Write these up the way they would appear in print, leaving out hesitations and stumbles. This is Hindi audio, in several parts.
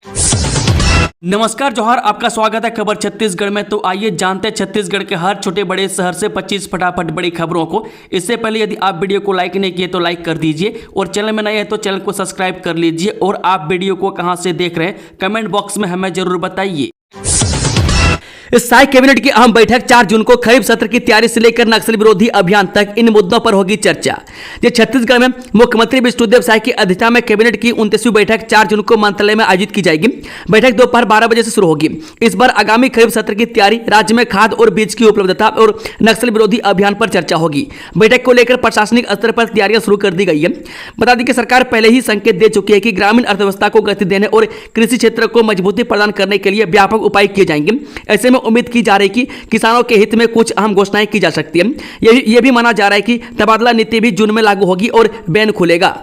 नमस्कार जोहार, आपका स्वागत है खबर छत्तीसगढ़ में। तो आइए जानते हैं छत्तीसगढ़ के हर छोटे बड़े शहर से 25 फटाफट बड़ी खबरों को। इससे पहले यदि आप वीडियो को लाइक नहीं किए तो लाइक कर दीजिए और चैनल में नए हैं तो चैनल को सब्सक्राइब कर लीजिए। और आप वीडियो को कहां से देख रहे हैं कमेंट बॉक्स में हमें जरूर बताइए। स्थायी कैबिनेट की अहम बैठक 4 जून को खरीफ सत्र की तैयारी से लेकर नक्सल विरोधी अभियान तक इन मुद्दों पर होगी चर्चा। ये छत्तीसगढ़ में मुख्यमंत्री विष्णुदेव साय की अध्यक्षता में कैबिनेट की 29वीं बैठक 4 जून को मंत्रालय में आयोजित की जाएगी। बैठक दोपहर 12 बजे से शुरू होगी। इस बार आगामी खरीफ सत्र की तैयारी, राज्य में खाद और बीज की उपलब्धता और नक्सल विरोधी अभियान पर चर्चा होगी। बैठक को लेकर प्रशासनिक स्तर पर तैयारियां शुरू कर दी गई है। बता दें कि सरकार पहले ही संकेत दे चुकी है कि ग्रामीण अर्थव्यवस्था को गति देने और कृषि क्षेत्र को मजबूती प्रदान करने के लिए व्यापक उपाय किए जाएंगे। ऐसे में उम्मीद की जा रही है कि किसानों के हित में कुछ अहम घोषणाएं की जा सकती है। यह भी माना जा रहा है कि तबादला नीति भी जून में लागू होगी और बैन खुलेगा।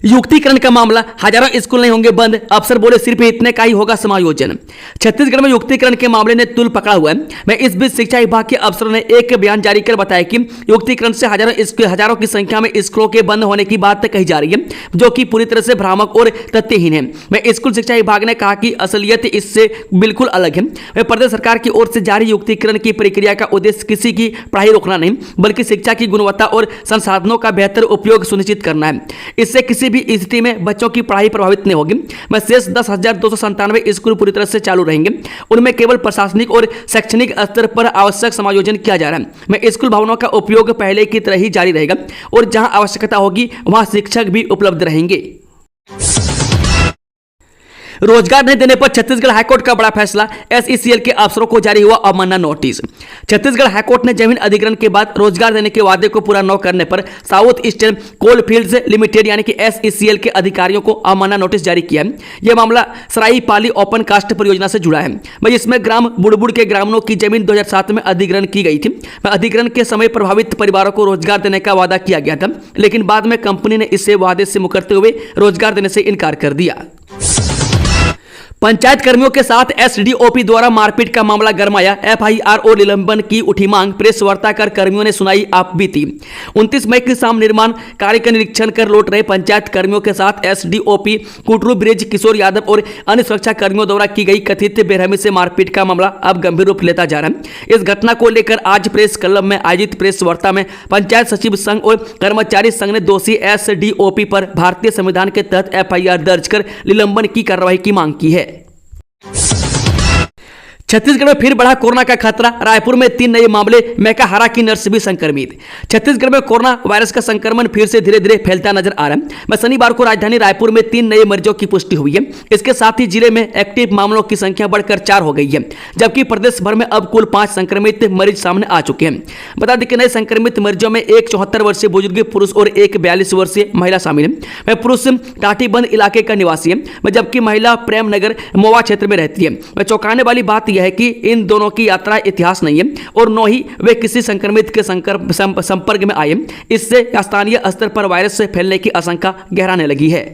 युक्तिकरण का मामला, हजारों स्कूल नहीं होंगे बंद, अफसर बोले सिर्फ इतने का ही होगा समायोजन। छत्तीसगढ़ में युक्तिकरण के मामले ने तुल पकड़ा हुआ है। मैं इस बीच शिक्षा विभाग के अफसरों ने एक बयान जारी कर बताया कि युक्तिकरण से हजारों की संख्या में स्कूलों के बंद होने की बात कही जा रही है, जो कि पूरी तरह से भ्रामक और तथ्यहीन है। मैं स्कूल शिक्षा विभाग ने कहा कि असलियत इससे बिल्कुल अलग है। वह प्रदेश सरकार की ओर से जारी युक्तिकरण की प्रक्रिया का उद्देश्य किसी की पढ़ाई रोकना नहीं, बल्कि शिक्षा की गुणवत्ता और संसाधनों का बेहतर उपयोग सुनिश्चित करना है। इससे किसी भी स्थिति में बच्चों की पढ़ाई प्रभावित नहीं होगी। मैं शेष 10,297 स्कूल पूरी तरह से चालू रहेंगे। उनमें केवल प्रशासनिक और शैक्षणिक स्तर पर आवश्यक समायोजन किया जा रहा है। मैं स्कूल भवनों का उपयोग पहले की तरह ही जारी रहेगा और जहां आवश्यकता होगी वहां शिक्षक भी उपलब्ध रहेंगे। रोजगार नहीं देने पर छत्तीसगढ़ हाईकोर्ट का बड़ा फैसला, एसईसीएल के अफसरों को जारी हुआ अवमानना नोटिस। छत्तीसगढ़ हाईकोर्ट ने जमीन अधिग्रहण के बाद रोजगार देने के वादे को पूरा न करने पर साउथ ईस्टर्न कोल फील्ड्स लिमिटेड यानी कि एसईसीएल के अधिकारियों को अवमानना नोटिस जारी किया है। यह मामला सराई पाली ओपन कास्ट परियोजना से जुड़ा है। वह इसमें ग्राम बुड़बुड़ के ग्रामीणों की जमीन 2007 में अधिग्रहण की गई थी। अधिग्रहण के समय प्रभावित परिवारों को रोजगार देने का वादा किया गया था, लेकिन बाद में कंपनी ने इससे वादे से मुकरते हुए रोजगार देने से इनकार कर दिया। पंचायत कर्मियों के साथ एसडीओपी द्वारा मारपीट का मामला गरमाया। एफआईआर और निलंबन की उठी मांग, प्रेस वार्ता कर कर्मियों ने सुनाई आपबीती। 29 मई की शाम निर्माण कार्य का निरीक्षण कर लौट रहे पंचायत कर्मियों के साथ एसडीओपी कुटरू ब्रिज किशोर यादव और अन्य सुरक्षा कर्मियों द्वारा की गई कथित बेरहमी से मारपीट का मामला अब गंभीर रूप लेता जा रहा है। इस घटना को लेकर आज प्रेस क्लब में आयोजित प्रेस वार्ता में पंचायत सचिव संघ और कर्मचारी संघ ने दोषी एसडीओपी पर भारतीय संविधान के तहत एफआईआर दर्ज कर निलंबन की कार्रवाई की मांग की है। छत्तीसगढ़ में फिर बढ़ा कोरोना का खतरा, रायपुर में 3 नए मामले, मेकाहारा की नर्स भी संक्रमित। छत्तीसगढ़ में कोरोना वायरस का संक्रमण फिर से धीरे धीरे फैलता नजर आ रहा है। मैं शनिवार को राजधानी रायपुर में 3 नए मरीजों की पुष्टि हुई है। इसके साथ ही जिले में एक्टिव मामलों की संख्या बढ़कर 4 हो गई है, जबकि प्रदेश भर में अब कुल 5 संक्रमित मरीज सामने आ चुके हैं। बता दें कि नए संक्रमित मरीजों में एक 74 वर्षीय बुजुर्ग पुरुष और एक 42 वर्षीय महिला शामिल है। वह पुरुष टाटीबंद इलाके का निवासी है, जबकि महिला प्रेमनगर मोवा क्षेत्र में रहती है। वह चौंकाने वाली बात है कि इन दोनों की यात्रा इतिहास नहीं है और न ही वे किसी संक्रमित के संपर्क में आए। इससे स्थानीय स्तर पर वायरस से फैलने की आशंका गहराने लगी है।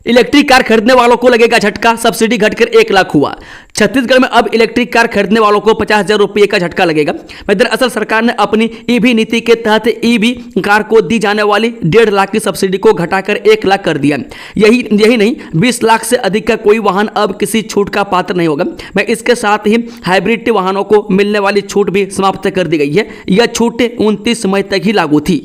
इलेक्ट्रिक कार खरीदने वालों को लगेगा झटका, सब्सिडी घटकर 1 लाख हुआ। छत्तीसगढ़ में अब इलेक्ट्रिक कार खरीदने वालों को 50,000 रुपये का झटका लगेगा। दरअसल सरकार ने अपनी ईवी नीति के तहत ईवी कार को दी जाने वाली 1.5 लाख की सब्सिडी को घटाकर 1 लाख कर दिया। यही नहीं, 20 लाख से अधिक का कोई वाहन अब किसी छूट का पात्र नहीं होगा। इसके साथ ही हाइब्रिड वाहनों को मिलने वाली छूट भी समाप्त कर दी गई है। यह छूट 29 मई तक ही लागू थी।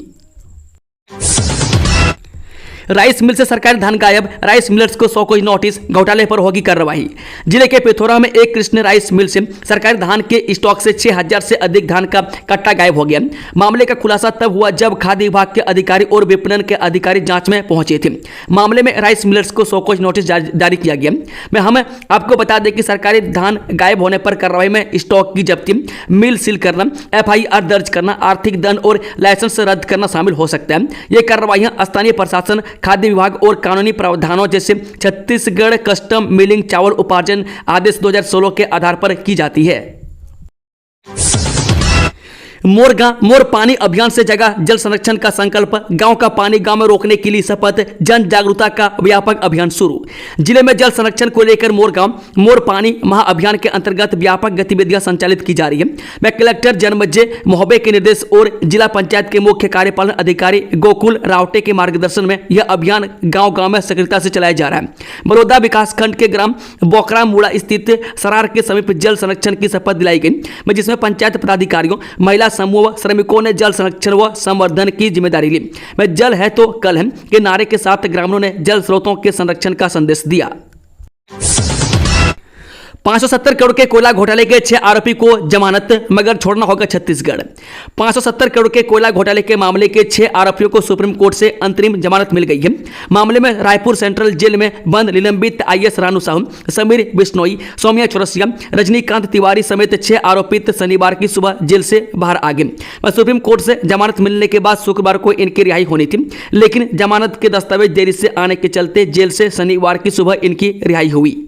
राइस मिल से सरकारी धान गायब, राइस मिलर्स को 100 कोई नोटिस, घोटाले पर होगी कार्रवाई। जिले के पिथौरा में एक कृष्ण राइस मिल से सरकारी धान के स्टॉक से 6,000 से अधिक धान का कट्टा गायब हो गया। मामले का खुलासा तब हुआ जब खाद्य विभाग के अधिकारी और विपणन के अधिकारी जांच में पहुंचे थे। मामले में राइस मिलर्स को 100 कोई नोटिस जारी किया गया। हम आपको बता दें कि सरकारी धान गायब होने पर कार्रवाई में स्टॉक की जब्ती, मिल सील करना, एफआईआर दर्ज करना, आर्थिक दंड और लाइसेंस रद्द करना शामिल हो सकता है। ये कार्रवाइयां स्थानीय प्रशासन, खाद्य विभाग और कानूनी प्रावधानों जैसे छत्तीसगढ़ कस्टम मिलिंग चावल उपार्जन आदेश 2016 के आधार पर की जाती है। मोर पानी अभियान से जगह जल संरक्षण का संकल्प, गांव का पानी गांव में रोकने के लिए शपथ, जन जागरूकता का व्यापक अभियान शुरू। जिले में जल संरक्षण को लेकर मोर पानी महाअभियान के अंतर्गत व्यापक गतिविधियां संचालित की जा रही है। मैं कलेक्टर जन्मजय मोहबे के निर्देश और जिला पंचायत के मुख्य कार्यपालन अधिकारी गोकुल रावटे के मार्गदर्शन में यह अभियान गांव-गांव में सक्रियता से चलाया जा रहा है। बड़ौदा विकासखंड के ग्राम बोकरा मुड़ा स्थित सरार के समीप जल संरक्षण की शपथ दिलाई गई, जिसमें पंचायत पदाधिकारियों, महिला समूह, श्रमिकों ने जल संरक्षण व संवर्धन की जिम्मेदारी ली। मैं जल है तो कल है के नारे के साथ ग्रामीणों ने जल स्रोतों के संरक्षण का संदेश दिया। 570 करोड़ के कोयला घोटाले के 6 आरोपी को जमानत, मगर छोड़ना होगा छत्तीसगढ़। 570 करोड़ के कोयला घोटाले के मामले के 6 आरोपियों को सुप्रीम कोर्ट से अंतरिम जमानत मिल गई है। मामले में रायपुर सेंट्रल जेल में बंद निलंबित आईएएस रानू साहू, समीर बिश्नोई, सौम्या चौरसिया, रजनीकांत तिवारी समेत 6 आरोपित शनिवार की सुबह जेल से बाहर आ गए। सुप्रीम कोर्ट से जमानत मिलने के बाद शुक्रवार को इनकी रिहाई होनी थी, लेकिन जमानत के दस्तावेज देरी से आने के चलते जेल से शनिवार की सुबह इनकी रिहाई हुई।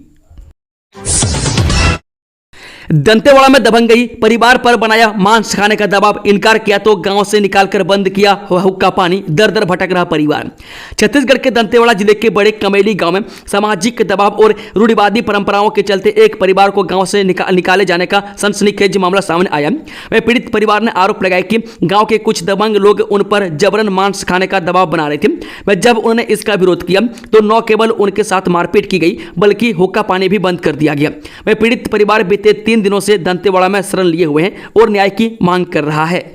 दंतेवाड़ा में दबंगई, परिवार पर बनाया मांस खाने का दबाव, इनकार किया तो गांव से निकालकर बंद किया हुक्का पानी, दर दर भटक रहा परिवार। छत्तीसगढ़ के दंतेवाड़ा जिले के बड़े कमेली गांव में सामाजिक दबाव और रूढ़िवादी परंपराओं के चलते एक परिवार को गांव से निकाले जाने का सनसनीखेज मामला सामने आया। वह पीड़ित परिवार ने आरोप लगाया कि गांव के कुछ दबंग लोग उन पर जबरन मांस खाने का दबाव बना रहे थे। वह जब उन्होंने इसका विरोध किया तो न केवल उनके साथ मारपीट की गई, बल्कि हुक्का पानी भी बंद कर दिया गया। वह पीड़ित परिवार बीते 3 दिनों से दंतेवाड़ा में शरण लिए हुए हैं और न्याय की मांग कर रहा है।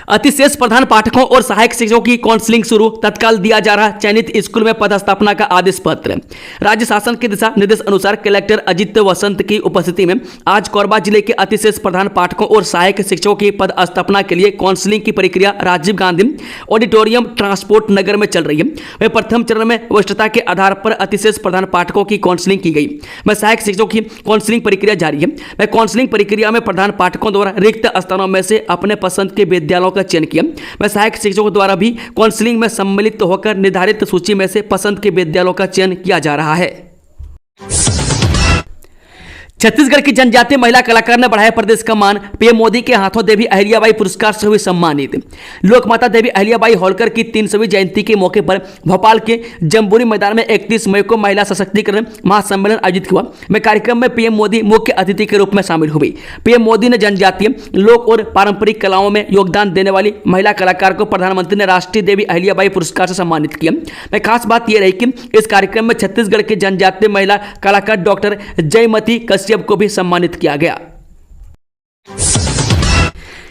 अतिशेष प्रधान पाठकों और सहायक शिक्षकों की काउंसलिंग शुरू, तत्काल दिया जा रहा चयनित स्कूल में पदस्थापना का आदेश पत्र। राज्य शासन के दिशा निर्देश अनुसार कलेक्टर अजित वसंत की उपस्थिति में आज कोरबा जिले के अतिशेष प्रधान पाठकों और सहायक शिक्षकों की पदस्थापना के लिए काउंसलिंग की प्रक्रिया राजीव गांधी ऑडिटोरियम ट्रांसपोर्ट नगर में चल रही है। वह प्रथम चरण में वरिष्ठता के आधार पर अतिशेष प्रधान पाठकों की काउंसलिंग की गई। वह सहायक शिक्षकों की काउंसलिंग प्रक्रिया जारी है। वह काउंसलिंग प्रक्रिया में प्रधान पाठकों द्वारा रिक्त स्थानों में से अपने पसंद के विद्यालयों का चयन किया। वह सहायक शिक्षकों द्वारा भी काउंसलिंग में सम्मिलित होकर निर्धारित सूची में से पसंद के विद्यालयों का चयन किया जा रहा है। छत्तीसगढ़ की जनजातीय महिला कलाकार ने बढ़ाया प्रदेश का मान, पीएम मोदी के हाथों देवी अहिल्याबाई पुरस्कार से हुई सम्मानित। लोकमाता देवी अहिल्याबाई होलकर की 300वीं जयंती के मौके पर भोपाल के जम्बूरी मैदान में 31 मई को महिला सशक्तिकरण महासम्मेलन आयोजित हुआ। में कार्यक्रम में पीएम मोदी मुख्य अतिथि के रूप में शामिल हुई। पीएम मोदी ने जनजातीय लोक और पारंपरिक कलाओं में योगदान देने वाली महिला कलाकार को प्रधानमंत्री ने राष्ट्रीय देवी अहिल्याबाई पुरस्कार से सम्मानित किया। में खास बात यह रही कि इस कार्यक्रम में छत्तीसगढ़ के जनजातीय महिला कलाकार डॉक्टर जयमती कश्यप को भी सम्मानित किया गया।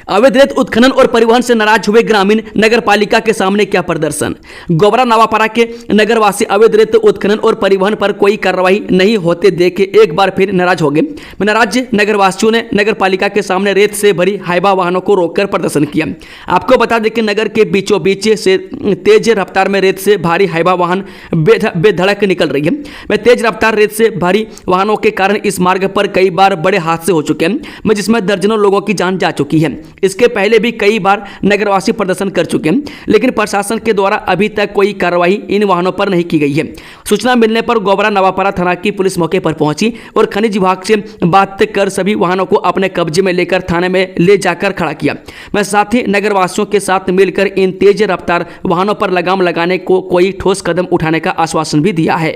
अवैध रेत उत्खनन और परिवहन से नाराज हुए ग्रामीण, नगर पालिका के सामने क्या प्रदर्शन। गोबरा नवापारा के नगरवासी अवैध रेत उत्खनन और परिवहन पर कोई कार्रवाई नहीं होते देख एक बार फिर नाराज हो गए। नाराज नगरवासियों ने नगर पालिका के सामने रेत से भरी हाइवा वाहनों को रोककर प्रदर्शन किया। आपको बता दें कि नगर के बीचों बीच से तेज रफ्तार में रेत से भारी हाइवा वाहन बेधड़क निकल रही है। वह तेज रफ्तार रेत से भारी वाहनों के कारण इस मार्ग पर कई बार बड़े हादसे हो चुके हैं, जिसमें दर्जनों लोगों की जान जा चुकी है। इसके पहले भी कई बार नगरवासी प्रदर्शन कर चुके हैं, लेकिन प्रशासन के द्वारा अभी तक कोई कार्रवाई इन वाहनों पर नहीं की गई है। सूचना मिलने पर गोबरा नवापारा थाना की पुलिस मौके पर पहुंची और खनिज विभाग से बात कर सभी वाहनों को अपने कब्जे में लेकर थाने में ले जाकर खड़ा किया। मैं साथ ही नगरवासियों के साथ मिलकर इन तेज रफ्तार वाहनों पर लगाम लगाने को कोई ठोस कदम उठाने का आश्वासन भी दिया है।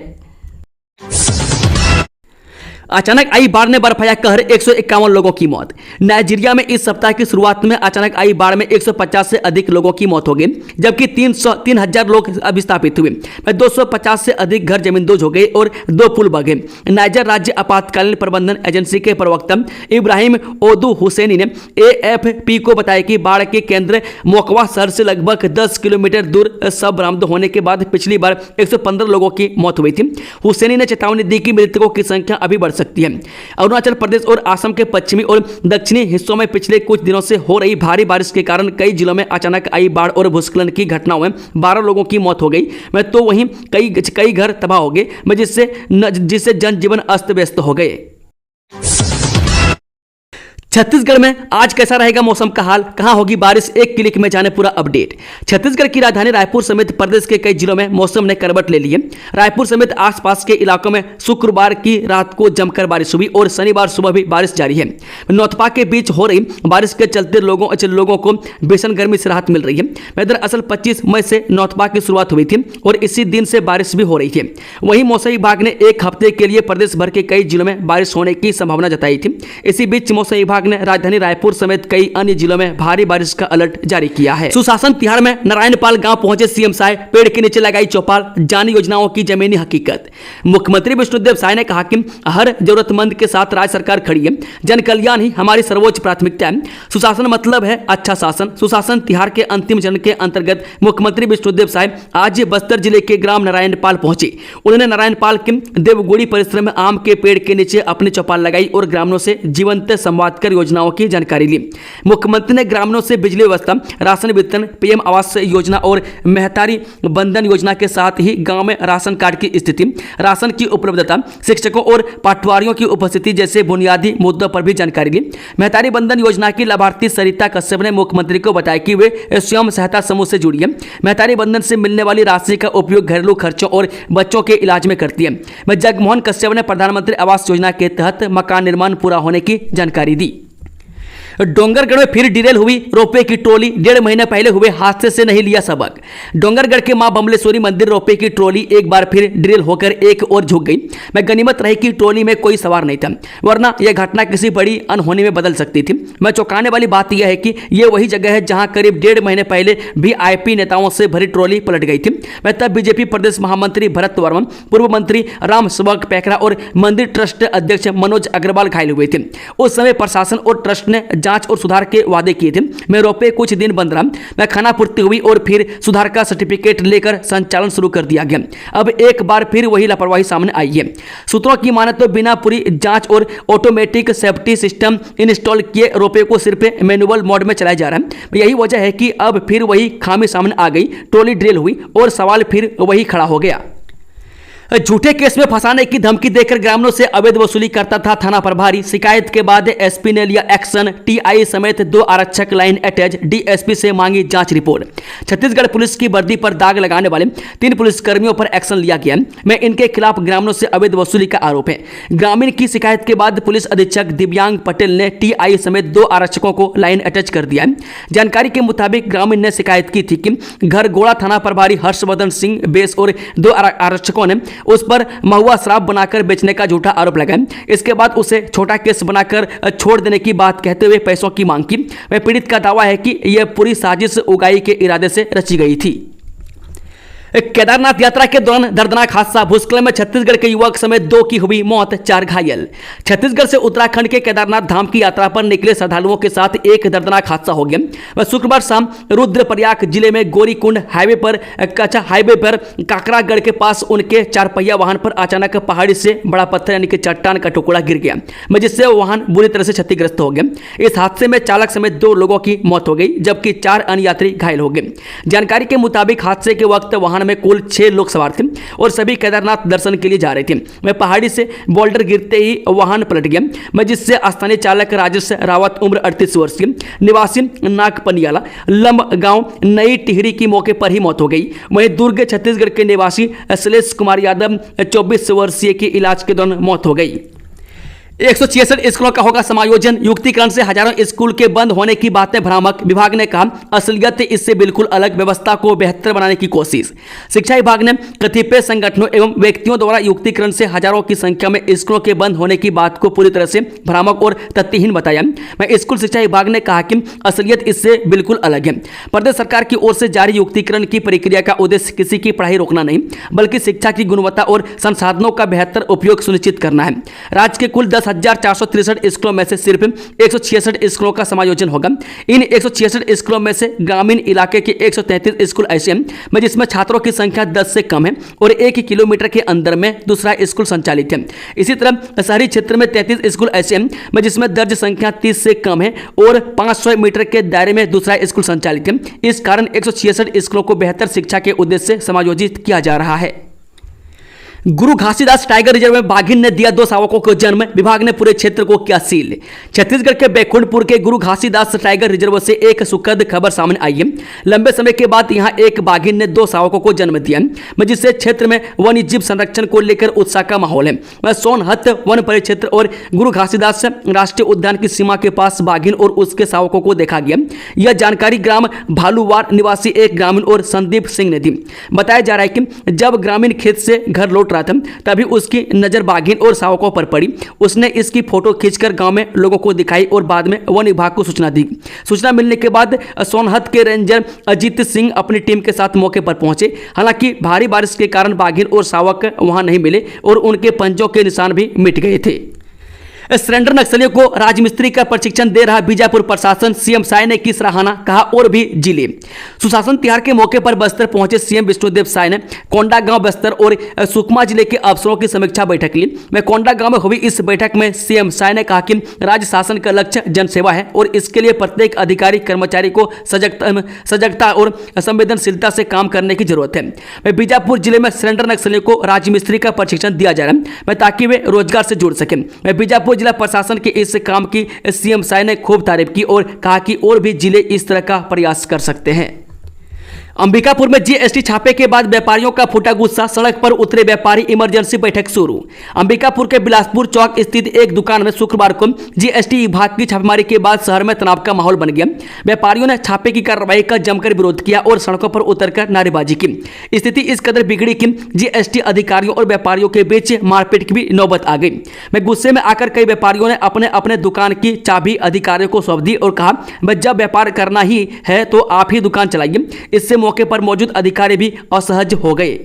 अचानक आई बाढ़ ने बरपाया कहर, 151 लोगों की मौत। नाइजीरिया में इस सप्ताह की शुरुआत में अचानक आई बाढ़ में 150 से अधिक लोगों की मौत हो गई, जबकि 3,000 लोग विस्थापित हुए। 250 से अधिक घर जमींदोज हो गए और 2 पुल बह गए। नाइजर राज्य आपातकालीन प्रबंधन एजेंसी के प्रवक्ता इब्राहिम ओदू हुसैनी ने AFP को बताया कि बाढ़ के केंद्र मोकवा शहर से लगभग 10 किलोमीटर दूर शव बरामद होने के बाद पिछली बार 115 लोगों की मौत हुई थी। हुसैनी ने चेतावनी दी कि मृतकों की संख्या अभी बढ़ सकती है। अरुणाचल प्रदेश और असम के पश्चिमी और दक्षिणी हिस्सों में पिछले कुछ दिनों से हो रही भारी बारिश के कारण कई जिलों में अचानक आई बाढ़ और भूस्खलन की घटनाओं में 12 लोगों की मौत हो गई। तो वहीं कई घर तबाह हो गए, जिससे जनजीवन अस्त व्यस्त हो गए। छत्तीसगढ़ में आज कैसा रहेगा मौसम का हाल, कहां होगी बारिश, एक क्लिक में जाने पूरा अपडेट। छत्तीसगढ़ की राजधानी रायपुर समेत प्रदेश के कई जिलों में मौसम ने करवट ले ली है। रायपुर समेत आसपास के इलाकों में शुक्रवार की रात को जमकर बारिश हुई और शनिवार सुबह भी बारिश जारी है। नौतपा के बीच हो रही बारिश के चलते लोगों को भीषण गर्मी से राहत मिल रही है। दरअसल 25 मई से नौतपा की शुरुआत हुई थी और इसी दिन से बारिश भी हो रही है। वहीं मौसम विभाग ने एक हफ्ते के लिए प्रदेश भर के कई जिलों में बारिश होने की संभावना जताई थी। इसी बीच मौसम विभाग ने राजधानी रायपुर समेत कई अन्य जिलों में भारी बारिश का अलर्ट जारी किया है। सुशासन तिहाड़ में नारायणपाल गांव पहुंचे सीएम साय, पेड़ के नीचे लगाई चौपाल, जानी योजनाओं की जमीनी हकीकत। मुख्यमंत्री विष्णुदेव साय ने कहा कि हर जरूरतमंद के साथ राज्य सरकार खड़ी है, जन कल्याण ही हमारी सर्वोच्च प्राथमिकता है। सुशासन मतलब है अच्छा शासन। सुशासन तिहाड़ के अंतिम चरण के अंतर्गत मुख्यमंत्री विष्णुदेव साय आज बस्तर जिले के ग्राम नारायणपाल पहुंचे। उन्होंने नारायणपाल के देवगुड़ी परिसर में आम के पेड़ के नीचे अपनी चौपाल लगाई और ग्रामीणों से जीवंत संवाद कर योजनाओं की जानकारी ली। मुख्यमंत्री ने ग्रामीणों से बिजली व्यवस्था, राशन वितरण, पीएम आवास योजना और मेहतारी बंधन योजना के साथ ही गांव में राशन कार्ड की स्थिति, राशन की उपलब्धता, शिक्षकों और पटवारियों की उपस्थिति जैसे बुनियादी मुद्दों पर भी जानकारी ली। मेहतारी बंधन योजना की लाभार्थी सरिता कश्यप ने मुख्यमंत्री को बताया कि वे स्वयं सहायता समूह से जुड़ी है। मेहतारी बंधन से मिलने वाली राशि का उपयोग घरेलू खर्चों और बच्चों के इलाज में करती है। जगमोहन कश्यप ने प्रधानमंत्री आवास योजना के तहत मकान निर्माण पूरा होने की जानकारी दी। डोंगरगढ़ में फिर डिरेल हुई रोपवे की ट्रॉली, 1.5 महीने पहले हुए हादसे से नहीं लिया सबक। डोंगरगढ़ के मां बमलेश्वरी मंदिर रोपवे की ट्रॉली एक बार फिर डिरेल होकर एक और झुक गई। मैं गनीमत रही कि ट्रॉली में कोई सवार नहीं था, वरना यह घटना किसी बड़ी अनहोनी में बदल सकती थी। मैं चौंकाने वाली बात यह है कि यह वही जगह है जहां करीब 1.5 महीने पहले वीआईपी नेताओं से भरी ट्रॉली पलट गई थी। मैं तब बीजेपी प्रदेश महामंत्री भरत वर्मा, पूर्व मंत्री राम सेवक पैकरा और मंदिर ट्रस्ट अध्यक्ष मनोज अग्रवाल घायल हुए थे। उस समय प्रशासन और ट्रस्ट ने जांच और सुधार के वादे किए थे। मैं रोपवे कुछ दिन बंद रहा, मैं खानापूर्ति हुई और फिर सुधार का सर्टिफिकेट लेकर संचालन शुरू कर दिया गया। अब एक बार फिर वही लापरवाही सामने आई है। सूत्रों की माने तो बिना पूरी जांच और ऑटोमेटिक सेफ्टी सिस्टम इंस्टॉल किए रोपवे को सिर्फ मैनुअल मोड में चलाया जा रहा है। यही वजह है कि अब फिर वही खामी सामने आ गई, ट्रॉली ड्रिल हुई और सवाल फिर वही खड़ा हो गया। झूठे केस में फंसाने की धमकी देकर ग्रामीणों से अवैध वसूली करता था थाना प्रभारी। शिकायत के बाद एसपी ने लिया एक्शन, टीआई समेत 2 आरक्षक लाइन अटैच, डीएसपी से मांगी जांच रिपोर्ट। छत्तीसगढ़ पुलिस की वर्दी पर दाग लगाने वाले 3 पुलिसकर्मियों पर एक्शन लिया गया में इनके खिलाफ ग्रामीणों से अवैध वसूली का आरोप है। ग्रामीण की शिकायत के बाद पुलिस अधीक्षक दिव्यांग पटेल ने टीआई समेत 2 आरक्षकों को लाइन अटैच कर दिया। जानकारी के मुताबिक ग्रामीण ने शिकायत की थी कि घरघोड़ा थाना प्रभारी हर्षवर्धन सिंह बेस और 2 आरक्षकों ने उस पर महुआ शराब बनाकर बेचने का झूठा आरोप लगाया। इसके बाद उसे छोटा केस बनाकर छोड़ देने की बात कहते हुए पैसों की मांग की। वह पीड़ित का दावा है कि यह पूरी साजिश उगाई के इरादे से रची गई थी। केदारनाथ यात्रा के दौरान दर्दनाक हादसा, भूस्खलन में छत्तीसगढ़ के युवक समेत 2 की हुई मौत, 4 घायल। छत्तीसगढ़ से उत्तराखंड के केदारनाथ धाम की यात्रा पर निकले श्रद्धालुओं के साथ एक दर्दनाक हादसा हो गया। वह शुक्रवार शाम रुद्रप्रयाग जिले में गोरीकुंड हाईवे पर काकरागढ़ के पास उनके 4 पहिया वाहन पर अचानक पहाड़ी से बड़ा पत्थर यानी कि चट्टान का टुकड़ा गिर गया, जिससे वाहन बुरी तरह से क्षतिग्रस्त हो गया। इस हादसे में चालक समेत 2 लोगों की मौत हो गई, जबकि 4 अन्य यात्री घायल हो गए। जानकारी के मुताबिक हादसे के वक्त वाहन में कुल 6 लोग सवार थे और सभी केदारनाथ दर्शन के लिए जा रहे थे। वह पहाड़ी से बोल्डर गिरते ही वाहन पलट गया, जिससे स्थानीय चालक राजेश रावत उम्र 38 वर्ष के निवासी नागपनियाला लंब गांव नई टिहरी की मौके पर ही मौत हो गई। वहीं दुर्ग छत्तीसगढ़ के निवासी शैलेश कुमार यादव 24 वर्षीय की इलाज के दौरान मौत हो गई। 166 स्कूलों का होगा समायोजन, युक्तिकरण से हजारों स्कूल के बंद होने की बातें भ्रामक। विभाग ने कहा असलियत इससे बिल्कुल अलग, व्यवस्था को बेहतर बनाने की कोशिश। शिक्षा विभाग ने कतिपय संगठनों एवं व्यक्तियों द्वारा युक्तिकरण से हजारों की संख्या में स्कूलों के बंद होने की बात को पूरी तरह से भ्रामक और तथ्यहीन बताया। मैं स्कूल शिक्षा विभाग ने कहा कि असलियत इससे बिल्कुल अलग है। प्रदेश सरकार की ओर से जारी युक्तिकरण की प्रक्रिया का उद्देश्य किसी की पढ़ाई रोकना नहीं, बल्कि शिक्षा की गुणवत्ता और संसाधनों का बेहतर उपयोग सुनिश्चित करना है। राज्य के कुल 10,463 स्कूलों में से सिर्फ 166 स्कूलों का समायोजन होगा। इन 166 स्कूलों में से ग्रामीण इलाके के 133 स्कूल ऐसे हैं जिसमें छात्रों की संख्या 10 से कम है और 1 किलोमीटर के अंदर में दूसरा स्कूल संचालित है। इसी तरह शहरी क्षेत्र में 33 स्कूल ऐसे हैं जिसमें दर्ज संख्या 30 से कम है और 500 मीटर के दायरे में दूसरा स्कूल संचालित है। इस कारण 166 स्कूलों को बेहतर शिक्षा के उद्देश्य से समायोजित किया जा रहा है। गुरु घासीदास टाइगर रिजर्व में बाघिन ने दिया 2 शावकों को जन्म, विभाग ने पूरे क्षेत्र को किया सील। छत्तीसगढ़ के बैकुंठपुर के गुरु घासीदास टाइगर रिजर्व से एक सुखद खबर सामने आई है। लंबे समय के बाद यहां एक बाघिन ने 2 शावकों को जन्म दिया, जिससे क्षेत्र में वन्य जीव संरक्षण को लेकर उत्साह का माहौल है। सोनहत वन परिक्षेत्र और गुरु घासीदास राष्ट्रीय उद्यान की सीमा के पास बाघिन और उसके शावकों को देखा गया। यह जानकारी ग्राम भालूवार निवासी एक ग्रामीण और संदीप सिंह ने दी। बताया जा रहा है कि जब ग्रामीण खेत से घर लौट रहा था तभी उसकी नजर बाघिन और शावकों पर पड़ी। उसने इसकी फोटो खींचकर गांव में लोगों को दिखाई और बाद में वन विभाग को सूचना दी। सूचना मिलने के बाद सोनहत के रेंजर अजीत सिंह अपनी टीम के साथ मौके पर पहुंचे। हालांकि भारी बारिश के कारण बाघिन और शावक वहां नहीं मिले और उनके पंजों के निशान भी मिट गए थे। सरेंडर नक्सलियों को राजमिस्त्री का प्रशिक्षण दे रहा बीजापुर प्रशासन, सीएम साय ने की सराहना, कहा और भी जिले। सुशासन तिहार के मौके पर बस्तर पहुंचे सीएम विष्णुदेव साय ने कोंडागांव, बस्तर और सुकमा जिले के अफसरों की समीक्षा बैठक ली। मैं कोंडागांव में हुई इस बैठक में सीएम साय ने कहा कि राज्य शासन का लक्ष्य जनसेवा है और इसके लिए प्रत्येक अधिकारी कर्मचारी को सजगता और संवेदनशीलता से काम करने की जरूरत है। मैं बीजापुर जिले में सरेंडर नक्सलियों को राजमिस्त्री का प्रशिक्षण दिया जा रहा है ताकि वे रोजगार से जुड़ सकें। मैं बीजापुर जिला प्रशासन के इस काम की सीएम साय ने खूब तारीफ की और कहा कि और भी जिले इस तरह का प्रयास कर सकते हैं। अंबिकापुर में जीएसटी छापे के बाद व्यापारियों का फूटा गुस्सा, सड़क पर उतरे व्यापारी, इमरजेंसी बैठक शुरू। अंबिकापुर के बिलासपुर चौक स्थित एक दुकान में शुक्रवार को जीएसटी विभाग की छापेमारी के बाद शहर में तनाव का माहौल बन गया। व्यापारियों ने छापे की कार्रवाई का जमकर विरोध किया और सड़कों पर उतरकर नारेबाजी की। स्थिति इस कदर बिगड़ी कि जीएसटी अधिकारियों और व्यापारियों के बीच मारपीट की भी नौबत आ गई। मैं गुस्से में आकर कई व्यापारियों ने अपने अपने दुकान की चाबी अधिकारियों को सौंप दी और कहा, जब व्यापार करना ही है तो आप ही दुकान चलाइए। इससे मौके पर मौजूद अधिकारी भी असहज हो गए।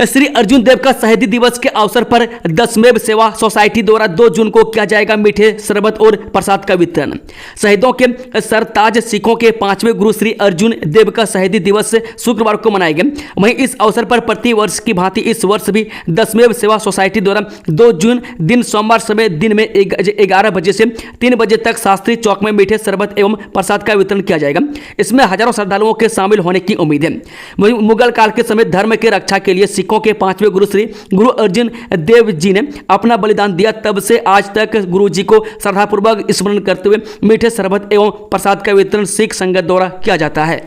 श्री अर्जुन देव का शहीदी दिवस के अवसर पर दशमेव सेवा सोसाइटी द्वारा 2 जून को किया जाएगा मीठे शरबत और प्रसाद का वितरण। शहीदों के सरताज सिखों के 5वें गुरु श्री अर्जुन देव का शहीदी दिवस शुक्रवार को मनाया गया। वहीं इस अवसर पर प्रति वर्ष की भांति इस वर्ष भी दशमेव सेवा सोसाइटी द्वारा 2 जून दिन सोमवार समय दिन में 11 बजे से 3 बजे तक शास्त्री चौक में मीठे शरबत एवं प्रसाद का वितरण किया जाएगा। इसमें हजारों श्रद्धालुओं के शामिल होने की उम्मीद है। वहीं मुगल काल के समय धर्म की रक्षा के लिए सिखों के 5वें गुरु श्री गुरु अर्जुन देव जी ने अपना बलिदान दिया। तब से आज तक गुरु जी को श्रद्धापूर्वक स्मरण करते हुए मीठे शरबत एवं प्रसाद का वितरण सिख संगत द्वारा किया जाता है।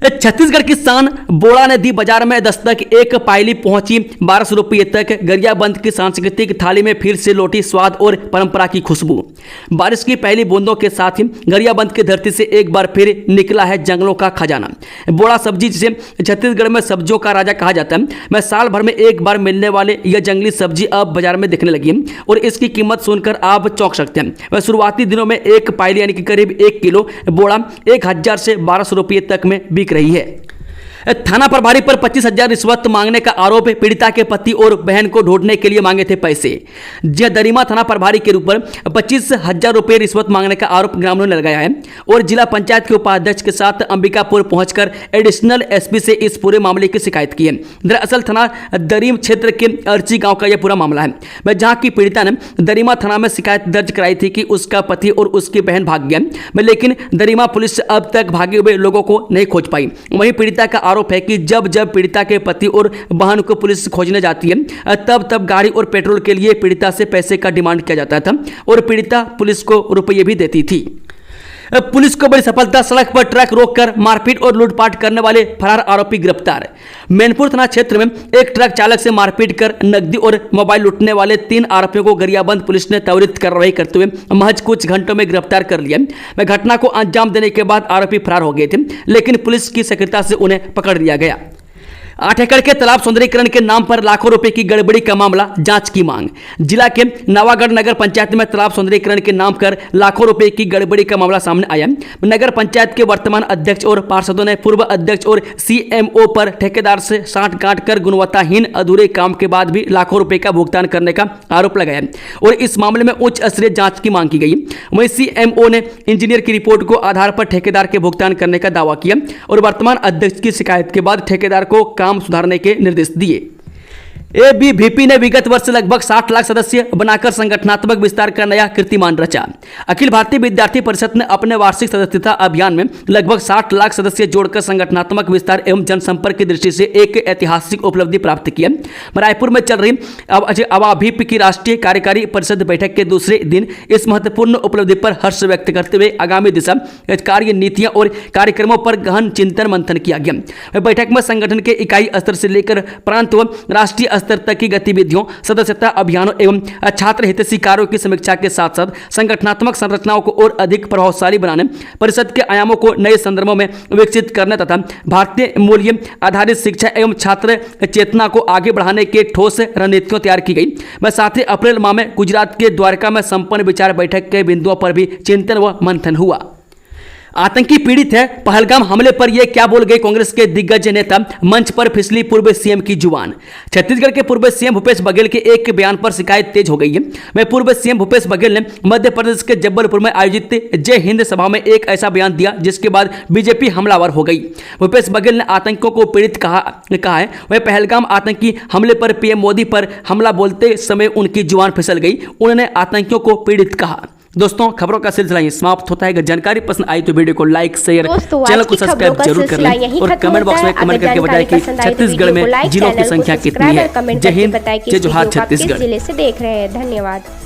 छत्तीसगढ़ की शान बोड़ा नदी बाजार में दस्तक, एक पायली पहुंची 1200 रुपये तक। गरियाबंद की सांस्कृतिक थाली में फिर से लौटी स्वाद और परंपरा की खुशबू। बारिश की पहली बूंदों के साथ ही गरियाबंद की धरती से एक बार फिर निकला है जंगलों का खजाना। बोड़ा सब्जी, जिसे छत्तीसगढ़ में सब्जियों का राजा कहा जाता है, मैं साल भर में एक बार मिलने वाले यह जंगली सब्जी अब बाजार में दिखने लगी है और इसकी कीमत सुनकर आप चौंक सकते हैं। वह शुरुआती दिनों में एक पायली यानी कि करीब 1 किलो बोड़ा 1000 से 1200 रुपये तक में बिक रही है। थाना प्रभारी पर 25,000 रिश्वत मांगने का आरोप। पीड़िता के पति और बहन को ढूंढने के लिए मांगे थे पैसे। दरिमा थाना प्रभारी के ऊपर 25,000 रुपये रिश्वत मांगने का आरोप ग्रामीणों ने लगाया है और जिला पंचायत के उपाध्यक्ष के साथ अंबिकापुर पहुंचकर एडिशनल एसपी से इस पूरे मामले की शिकायत की है। दरअसल थाना दरीम क्षेत्र के अर्ची गांव का यह पूरा मामला है, जहां की पीड़िता ने दरिमा थाना में शिकायत दर्ज कराई थी कि उसका पति और उसकी बहन भाग गया, लेकिन दरिमा पुलिस अब तक भागे हुए लोगों को नहीं खोज पाई। वहीं पीड़िता का आरोप है कि जब पीड़िता के पति और बहन को पुलिस खोजने जाती है तब गाड़ी और पेट्रोल के लिए पीड़िता से पैसे का डिमांड किया जाता था और पीड़िता पुलिस को रुपये भी देती थी। पुलिस को बड़ी सफलता, सड़क पर ट्रक रोककर मारपीट और लूटपाट करने वाले फरार आरोपी गिरफ्तार। मैनपुर थाना क्षेत्र में एक ट्रक चालक से मारपीट कर नकदी और मोबाइल लूटने वाले 3 आरोपियों को गरियाबंद पुलिस ने त्वरित कार्रवाई करते हुए महज कुछ घंटों में गिरफ्तार कर लिया। घटना को अंजाम देने के बाद आरोपी फरार हो गए थे, लेकिन पुलिस की सक्रियता से उन्हें पकड़ लिया गया। 8 एकड़ के तालाब सौंदर्यीकरण के नाम पर लाखों रुपए की गड़बड़ी का मामला, जांच की मांग। जिला के नवागढ़ नगर पंचायत में तालाब सौंदर्यीकरण के नाम पर लाखों रुपए की गड़बड़ी का मामला सामने आया। नगर पंचायत के वर्तमान अध्यक्ष और पार्षदों ने पूर्व अध्यक्ष और सीएमओ पर ठेकेदार से साठ गांठ कर गुणवत्ताहीन अधूरे काम के बाद भी लाखों रुपए का भुगतान करने का आरोप लगाया और इस मामले में उच्च स्तरीय जांच की मांग की गई। वहीं सीएमओ ने इंजीनियर की रिपोर्ट को आधार पर ठेकेदार के भुगतान करने का दावा किया और वर्तमान अध्यक्ष की शिकायत के बाद ठेकेदार को काम सुधारने के निर्देश दिए। एबीवीपी ने विगत वर्ष लगभग 60 लाख सदस्य बनाकर संगठनात्मक विस्तार का नया कीर्तिमान रचा। अखिल भारतीय विद्यार्थी परिषद ने अपने वार्षिक सदस्यता अभियान में लगभग 60 लाख सदस्य जोड़कर संगठनात्मक विस्तार एवं जनसंपर्क की दृष्टि से एक ऐतिहासिक उपलब्धि प्राप्त की है। रायपुर में चल रही अवाभीप की राष्ट्रीय कार्यकारी परिषद बैठक के दूसरे दिन इस महत्वपूर्ण उपलब्धि पर हर्ष व्यक्त करते हुए आगामी दिशा कार्य नीतियां और कार्यक्रमों पर गहन चिंतन मंथन किया गया। बैठक में संगठन के इकाई स्तर से लेकर प्रांत व राष्ट्रीय स्तर तक की गतिविधियों, सदस्यता अभियानों एवं छात्र हितैषी कार्यों की समीक्षा के साथ साथ संगठनात्मक संरचनाओं को और अधिक प्रभावशाली बनाने, परिषद के आयामों को नए संदर्भों में विकसित करने तथा भारतीय मूल्य आधारित शिक्षा एवं छात्र चेतना को आगे बढ़ाने के ठोस रणनीतियों तैयार की गई। वह साथ ही अप्रैल माह में गुजरात के द्वारका में संपन्न विचार बैठक के बिंदुओं पर भी चिंतन व मंथन हुआ। आतंकी पीड़ित है, पहलगाम हमले पर यह क्या बोल गए कांग्रेस के दिग्गज नेता, मंच पर फिसली पूर्व सीएम की जुबान। छत्तीसगढ़ के पूर्व सीएम भूपेश बघेल के एक बयान पर शिकायत तेज हो गई है। वह पूर्व सीएम भूपेश बघेल ने मध्य प्रदेश के जबलपुर में आयोजित जय हिंद सभा में एक ऐसा बयान दिया जिसके बाद बीजेपी हमलावर हो गई। भूपेश बघेल ने आतंकियों को पीड़ित कहा है। वह पहलगाम आतंकी हमले पर पीएम मोदी पर हमला बोलते समय उनकी जुबान फिसल गई। उन्होंने आतंकियों को पीड़ित कहा। दोस्तों, खबरों का सिलसिला यहीं समाप्त होता है। अगर जानकारी पसंद आई तो वीडियो को लाइक, शेयर, चैनल को सब्सक्राइब जरूर कर लें और कमेंट बॉक्स में कमेंट करके बताएं कि छत्तीसगढ़ में जिलों की संख्या कितनी है। जय हिंद, जय जोहार छत्तीसगढ़। जिले से देख रहे हैं, धन्यवाद।